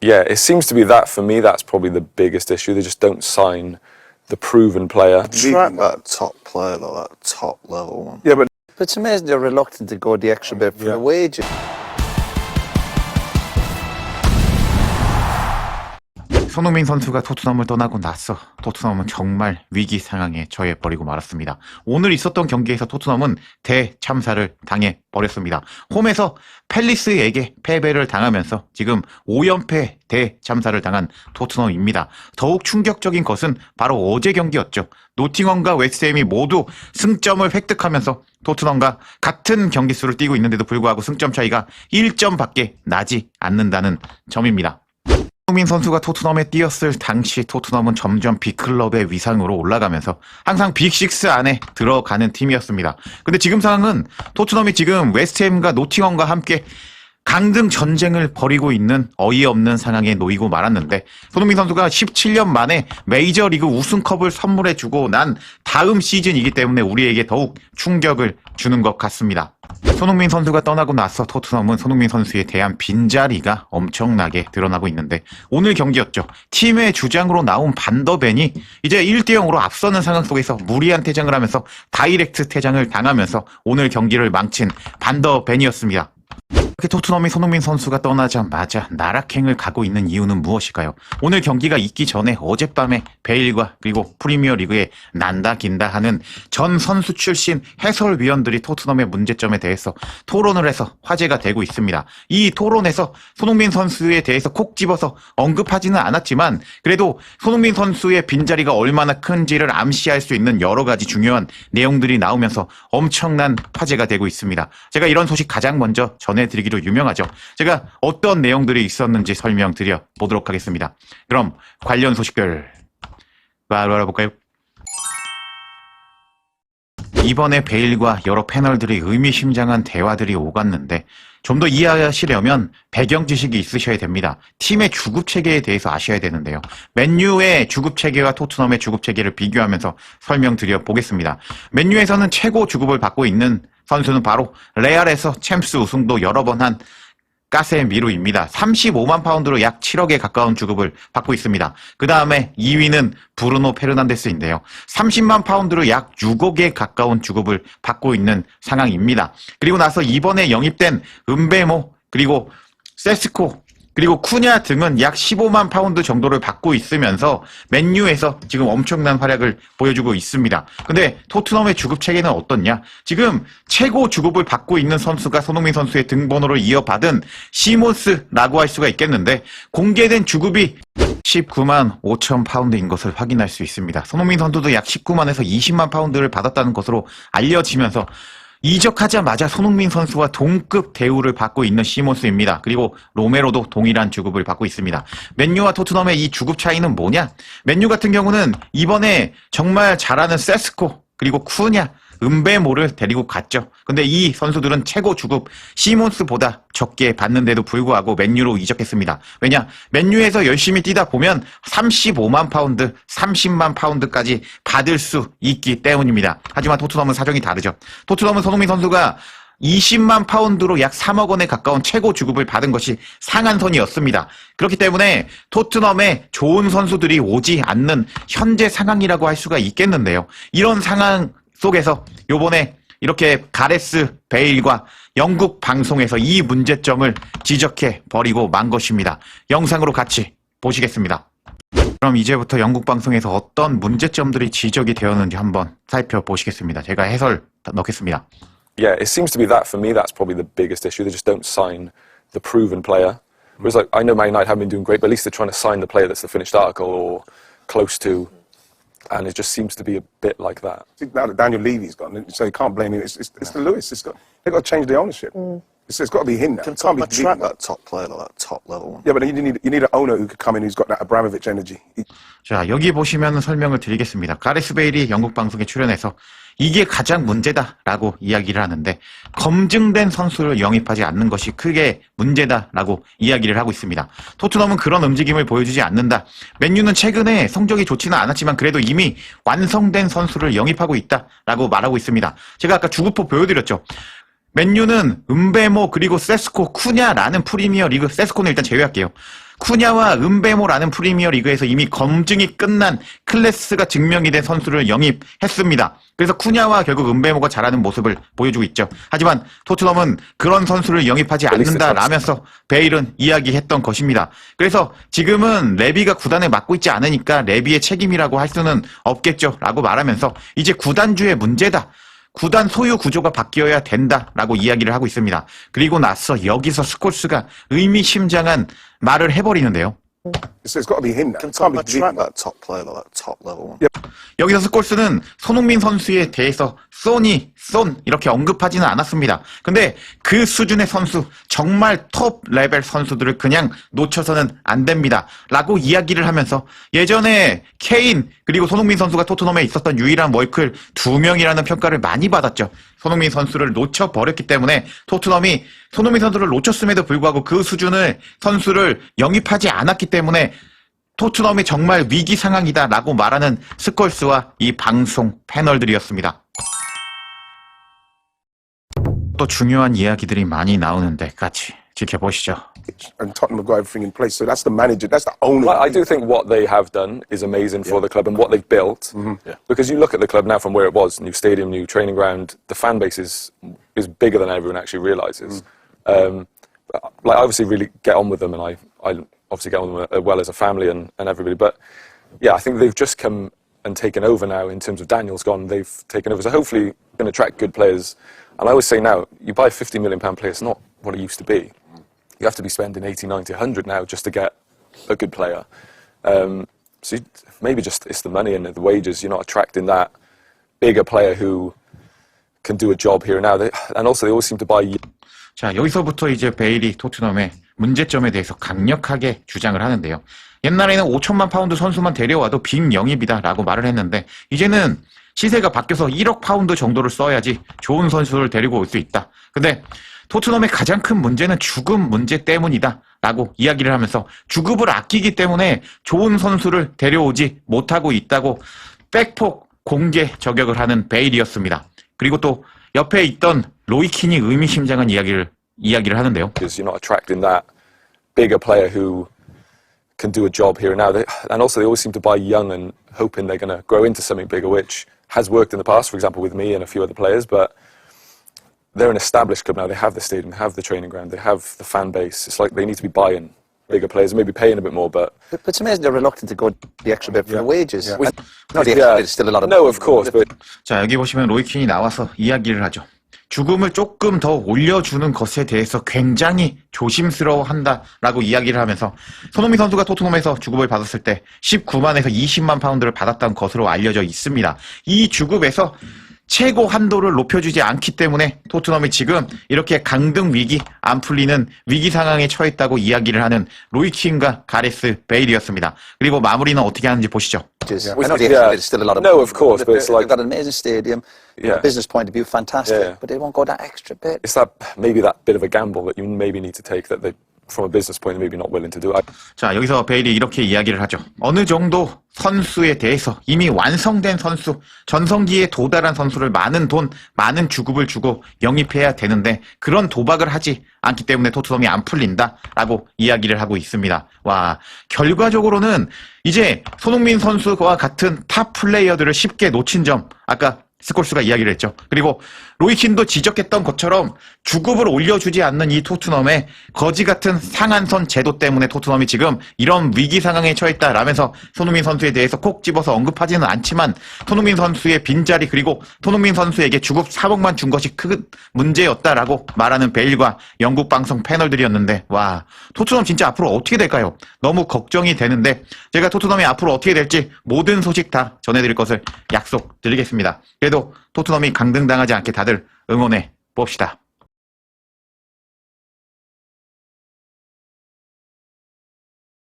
Yeah, it seems to be that for me. That's probably the biggest issue. They just don't sign the proven player. Attract that top player, like that top level one. Yeah, but it's amazing they're reluctant to go the extra bit for the wages. 손흥민 선수가 토트넘을 떠나고 나서 토트넘은 정말 위기 상황에 처해버리고 말았습니다. 오늘 있었던 경기에서 토트넘은 대참사를 당해버렸습니다. 홈에서 팰리스에게 패배를 당하면서 지금 5연패 대참사를 당한 토트넘입니다. 더욱 충격적인 것은 바로 어제 경기였죠. 노팅엄과 웨스트햄이 모두 승점을 획득하면서 토트넘과 같은 경기수를 뛰고 있는데도 불구하고 승점 차이가 1점밖에 나지 않는다는 점입니다. 손흥민 선수가 토트넘에 뛰었을 당시 토트넘은 점점 빅클럽의 위상으로 올라가면서 항상 빅6 안에 들어가는 팀이었습니다. 근데 지금 상황은 토트넘이 지금 웨스트햄과 노팅엄과 함께 강등 전쟁을 벌이고 있는 어이없는 상황에 놓이고 말았는데, 손흥민 선수가 17년 만에 메이저리그 우승컵을 선물해주고 난 다음 시즌이기 때문에 우리에게 더욱 충격을 주는 것 같습니다. 손흥민 선수가 떠나고 나서 토트넘은 손흥민 선수에 대한 빈자리가 엄청나게 드러나고 있는데, 오늘 경기였죠. 팀의 주장으로 나온 반더벤이 이제 1대0으로 앞서는 상황 속에서 무리한 퇴장을 하면서 다이렉트 퇴장을 당하면서 오늘 경기를 망친 반더벤이었습니다. 이렇게 토트넘이 손흥민 선수가 떠나자마자 나락행을 가고 있는 이유는 무엇일까요? 오늘 경기가 있기 전에 어젯밤에 베일과 그리고 프리미어리그에 난다 긴다 하는 전 선수 출신 해설위원들이 토트넘의 문제점에 대해서 토론을 해서 화제가 되고 있습니다. 이 토론에서 손흥민 선수에 대해서 콕 집어서 언급하지는 않았지만 그래도 손흥민 선수의 빈자리가 얼마나 큰지를 암시할 수 있는 여러 가지 중요한 내용들이 나오면서 엄청난 화제가 되고 있습니다. 제가 이런 소식 가장 먼저 전해드리기로 유명하죠. 제가 어떤 내용들이 있었는지 설명드려 보도록 하겠습니다. 그럼 관련 소식들 바로 알아볼까요? 이번에 베일과 여러 패널들이 의미심장한 대화들이 오갔는데, 좀 더 이해하시려면 배경 지식이 있으셔야 됩니다. 팀의 주급체계에 대해서 아셔야 되는데요. 맨유의 주급체계와 토트넘의 주급체계를 비교하면서 설명드려 보겠습니다. 맨유에서는 최고 주급을 받고 있는 선수는 바로 레알에서 챔스 우승도 여러 번 한 까세미루입니다. 35만 파운드로 약 7억에 가까운 주급을 받고 있습니다. 그 다음에 2위는 브루노 페르난데스인데요. 30만 파운드로 약 6억에 가까운 주급을 받고 있는 상황입니다. 그리고 나서 이번에 영입된 은베모, 그리고 세스코, 그리고 쿠냐 등은 약 15만 파운드 정도를 받고 있으면서 맨유에서 지금 엄청난 활약을 보여주고 있습니다. 근데 토트넘의 주급 체계는 어떻냐? 지금 최고 주급을 받고 있는 선수가 손흥민 선수의 등번호를 이어받은 시몬스라고 할 수가 있겠는데, 공개된 주급이 19만 5천 파운드인 것을 확인할 수 있습니다. 손흥민 선수도 약 19만에서 20만 파운드를 받았다는 것으로 알려지면서 이적하자마자 손흥민 선수와 동급 대우를 받고 있는 시몬스입니다. 그리고 로메로도 동일한 주급을 받고 있습니다. 맨유와 토트넘의 이 주급 차이는 뭐냐? 맨유 같은 경우는 이번에 정말 잘하는 세스코, 그리고 쿠냐, 은베모를 데리고 갔죠. 근데 이 선수들은 최고 주급 시몬스보다 적게 받는데도 불구하고 맨유로 이적했습니다. 왜냐? 맨유에서 열심히 뛰다 보면 35만 파운드, 30만 파운드까지 받을 수 있기 때문입니다. 하지만 토트넘은 사정이 다르죠. 토트넘은 손흥민 선수가 20만 파운드로 약 3억 원에 가까운 최고 주급을 받은 것이 상한선이었습니다. 그렇기 때문에 토트넘에 좋은 선수들이 오지 않는 현재 상황이라고 할 수가 있겠는데요. 이런 상황 속에서 요번에 이렇게 가레스 베일과 영국 방송에서 이 문제점을 지적해 버리고 만 것입니다. 영상으로 같이 보시겠습니다. 그럼 이제부터 영국 방송에서 어떤 문제점들이 지적이 되었는지 한번 살펴보시겠습니다. 제가 해설 넣겠습니다. Yeah, it seems to be that for me. That's probably the biggest issue. They just don't sign the proven player. Whereas, like, I know Man United haven't been doing great, but at least they're trying to sign the player that's the finished article or close to. And it just seems to be a bit like that. now that Daniel Levy's gone, so you can't blame him. It's the Lewis. They've got to change the ownership. It's got to be him now. It can't be Attract that top player, like that top level one. Yeah, but you need an owner who could come in who's got that Abramovich energy. 자, 여기 보시면 설명을 드리겠습니다. 가레스 베일이 영국 방송에 출연해서 이게 가장 문제다라고 이야기를 하는데, 검증된 선수를 영입하지 않는 것이 크게 문제다라고 이야기를 하고 있습니다. 토트넘은 그런 움직임을 보여주지 않는다. 맨유는 최근에 성적이 좋지는 않았지만 그래도 이미 완성된 선수를 영입하고 있다라고 말하고 있습니다. 제가 아까 주급포 보여드렸죠. 맨유는 은베모, 그리고 세스코, 쿠냐라는 프리미어 리그, 세스코는 일단 제외할게요. 쿠냐와 은베모라는 프리미어 리그에서 이미 검증이 끝난 클래스가 증명이 된 선수를 영입했습니다. 그래서 쿠냐와 결국 은베모가 잘하는 모습을 보여주고 있죠. 하지만 토트넘은 그런 선수를 영입하지 않는다라면서 베일은 이야기했던 것입니다. 그래서 지금은 레비가 구단을 맡고 있지 않으니까 레비의 책임이라고 할 수는 없겠죠 라고 말하면서 이제 구단주의 문제다. 구단 소유 구조가 바뀌어야 된다라고 이야기를 하고 있습니다. 그리고 나서 여기서 스콜스가 의미심장한 말을 해버리는데요. It's got to be him now. Can It can't be attract Digne. that top player, like that top level one. 여기서 스콜스는 손흥민 선수에 대해서 손 이렇게 언급하지는 않았습니다. 근데 그 수준의 선수, 정말 톱 레벨 선수들을 그냥 놓쳐서는 안 됩니다. 라고 이야기를 하면서 예전에 케인 그리고 손흥민 선수가 토트넘에 있었던 유일한 월클 2명이라는 평가를 많이 받았죠. 손흥민 선수를 놓쳐버렸기 때문에 토트넘이 손흥민 선수를 놓쳤음에도 불구하고 그 수준의 선수를 영입하지 않았기 때문에 토트넘이 정말 위기 상황이다라고 말하는 스콜스와 이 방송 패널들이었습니다. 또 중요한 이야기들이 많이 나오는데 같이 지켜보시죠. And Tottenham have got everything in place. So that's the manager. That's the owner. Well, I do think what they have done is amazing for the club and what they've built. Because you look at the club now from where it was, new stadium, new training ground, the fan base is bigger than everyone actually realises. Like, I obviously really get on with them, and I obviously get on with them as well as a family and everybody. But yeah, I think they've just come and taken over now in terms of Daniel's gone. They've taken over. So hopefully going to attract good players. And I always say now, you buy a £50 million player, it's not what it used to be. You have to be spending 80, 90, 100 now just to get a good player. So maybe just it's the money and the wages. You're not attracting that bigger player who can do a job here and now. And also they always seem to buy. 자, 여기서부터 이제 베일이 토트넘의 문제점에 대해서 강력하게 주장을 하는데요. 옛날에는 5천만 파운드 선수만 데려와도 빅 영입이다라고 말을 했는데 이제는 시세가 바뀌어서 1억 파운드 정도를 써야지 좋은 선수를 데리고 올 수 있다. 근데 토트넘의 가장 큰 문제는 주급 문제 때문이다라고 이야기를 하면서 주급을 아끼기 때문에 좋은 선수를 데려오지 못하고 있다고 백폭 공개 저격을 하는 베일이었습니다. 그리고 또 옆에 있던 로이킨이 의미심장한 이야기를 하는데요. Because you're not attracting that bigger player who can do a job here and now. And also they always seem to buy young and hoping they're going to grow into something bigger, which has worked in the past, for example, with me and a few other players. But they're an established club now. They have the stadium, they have the training ground, they have the fan base. It's like they need to be buying bigger players, maybe paying a bit more, but... But it's amazing they're reluctant to go the extra bit for the wages. Yeah. No, the extra bit is still a lot of No, of course, but 자, 여기 보시면 로이킨이 나와서 이야기를 하죠. 주금을 조금 더 올려주는 것에 대해서 굉장히 조심스러워한다라고 이야기를 하면서 손흥민 선수가 토트넘에서 주급을 받았을 때 19만에서 20만 파운드를 받았다는 것으로 알려져 있습니다. 이 주급에서 최고 한도를 높여주지 않기 때문에 토트넘이 지금 이렇게 강등 위기, 안 풀리는 위기 상황에 처했다고 이야기를 하는 로이킨과 가레스 베일이었습니다. 그리고 마무리는 어떻게 하는지 보시죠. wages. I know the extra bit is still a lot of No, of course, but it's they've like... got an amazing stadium. From Yeah. a business point of view, fantastic. Yeah. But they won't go that extra bit. It's that maybe that bit of a gamble that you maybe need to take that they, from a business point, maybe not willing to do. 자, 여기서 베일이 이렇게 이야기를 하죠. 어느 정도 선수에 대해서 이미 완성된 선수, 전성기에 도달한 선수를 많은 돈, 많은 주급을 주고 영입해야 되는데 그런 도박을 하지 않기 때문에 토트넘이 안 풀린다라고 이야기를 하고 있습니다. 와, 결과적으로는 이제 손흥민 선수와 같은 탑 플레이어들을 쉽게 놓친 점, 아까 스콜스가 이야기를 했죠. 그리고 로이킨도 지적했던 것처럼 주급을 올려주지 않는 이 토트넘의 거지 같은 상한선 제도 때문에 토트넘이 지금 이런 위기 상황에 처했다라면서 손흥민 선수에 대해서 콕 집어서 언급하지는 않지만 손흥민 선수의 빈자리 그리고 손흥민 선수에게 주급 4억만 준 것이 큰 문제였다라고 말하는 베일과 영국 방송 패널들이었는데 와, 토트넘 진짜 앞으로 어떻게 될까요? 너무 걱정이 되는데 제가 토트넘이 앞으로 어떻게 될지 모든 소식 다 전해드릴 것을 약속드리겠습니다. 그래도 토트넘이 강등당하지 않게 다들 응원해 봅시다.